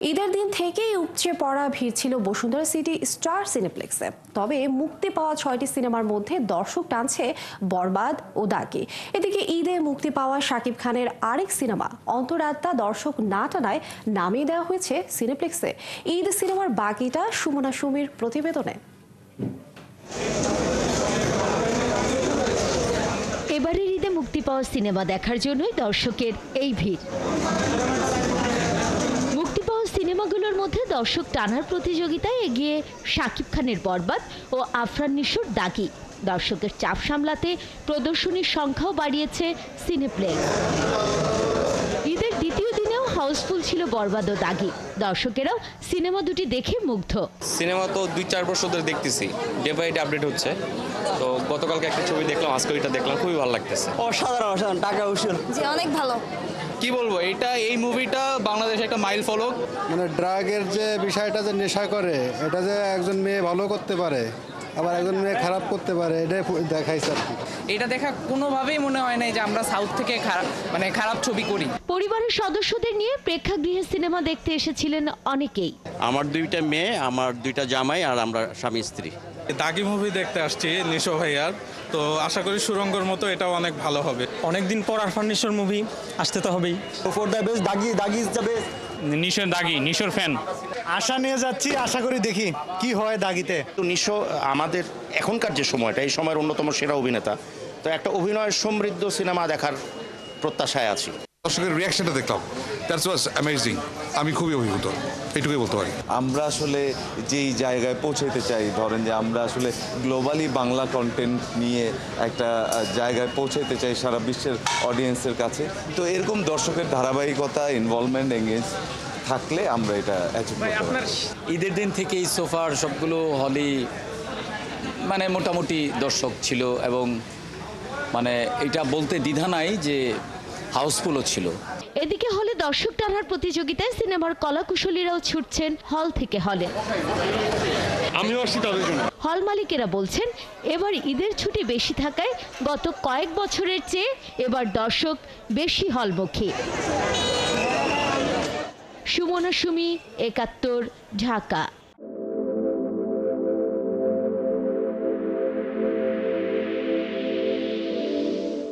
ঈদের দিন থেকেই উপচে পড়া ভিড় ছিল বসুন্ধরা সিটি স্টার সিনেপ্লেক্সে। তবে মুক্তি পাওয়া 6টি সিনেমার মধ্যে দর্শক টানছে বরবাদ ও দাগি। এদিকে ঈদে মুক্তি পাওয়া শাকিব খানের আরেক সিনেমা অন্তরাত্মা দর্শক না টানায় নামিয়ে দেওয়া হয়েছে সিনেপ্লেক্সে। ঈদ সিনেমার বাকিটা সুমনা সুমির প্রতিবেদনে। এবারের ঈদে মুক্তি পাওয়া সিনেমা দেখার জন্যই দর্শকের এই ভিড়। মুক্তি পাওয়া সিনেমাগুলোর মধ্যে দর্শক টানার প্রতিযোগিতায় এগিয়ে শাকিব খানের বরবাদ ও আফরান নিশোর দাগি। দর্শকের চাপ সামলাতে প্রদর্শনীর সংখ্যাও বাড়িয়েছে সিনেপ্লেক্স। ঈদের দ্বিতীয় দিনেও হাউসফুল ছিল বরবাদ ও দাগি। দর্শকেরাও সিনেমা দুটি দেখে মুগ্ধ। সিনেমা তো 2-4 বছর ধরে দেখতেছি, ডে বাই ডে আপডেট হচ্ছে। তো গতকালকে একটা ছবি দেখলাম, আজকে ওইটা দেখলাম, খুবই ভালো লাগতেছে। অসাধারণ টাকা উসুল জি অনেক ভালো। কি বলবো, এই মুভিটা বাংলাদেশে একটা মাইল ফলক। মানে ড্রাগের যে বিষয়টা যে নেশা করে, এটা যে একজন মেয়ে ভালো করতে পারে আবার একজন মেয়ে খারাপ করতে পারে, এটাই দেখাইছে আর কি। এটা দেখা কোনোভাবেই মনে হয় না যে আমরা সাউথ থেকে খারাপ ছবি করি। পরিবারের সদস্যদের নিয়ে প্রেক্ষাগৃহে সিনেমা দেখতে এসেছিলেন অনেকেই। আমার 2টা মেয়ে, আমার 2টা জামাই আর আমরা স্বামী স্ত্রী। দাগি মুভি দেখতে আসছি নিশো ভাইয়ার, তো আশা করি সুরঙ্গর মতো এটাও অনেক ভালো হবে। অনেকদিন পর আরফান নিশোর মুভি, আসতে তো হবেই। ফর দ্য বেস্ট দাগি যাবে। নিশোর ফ্যান। আশা নিয়ে যাচ্ছি, আশা করি দেখি কি হয় দাগিতে। তো নিশো আমাদের এখনকার যে সময়টা, এই সময়ের অন্যতম সেরা অভিনেতা। তো একটা অভিনয়ের সমৃদ্ধ সিনেমা দেখার প্রত্যাশায় আছি। দর্শকের রিয়াকশনটা দেখলাম, দ্যাটস ওয়াজ অ্যামেজিং। আমি খুবই অভিভূত, এটুকুই বলতে পারি। আমরা আসলে যেই জায়গায় পৌঁছাতে চাই, ধরেন যে আমরা আসলে গ্লোবালি বাংলা কন্টেন্ট নিয়ে একটা জায়গায় পৌঁছাতে চাই সারা বিশ্বের অডিয়েন্সের কাছে। তো এরকম দর্শকের ধারাবাহিকতা, ইনভলভমেন্ট, এঙ্গেজ থাকলে আমরা এটা অ্যাচিভ করতে পারি। ঈদের দিন থেকেই সোফার সবগুলো হলই মানে মোটামুটি দর্শক ছিল, এবং মানে এটা বলতে দ্বিধা নাই যে হাউসফুলও ছিল। এদিকে হলে দর্শক টানার প্রতিযোগিতায় সিনেমার কলাকুশলীরাও ছুটছেন হল থেকে হলে। হল মালিকেরা বলছেন, এবার ঈদের ছুটি বেশি থাকায় গত কয়েক বছরের চেয়ে এবার দর্শক বেশি হলমুখী। সুমনা সুমি, ৭১, ঢাকা।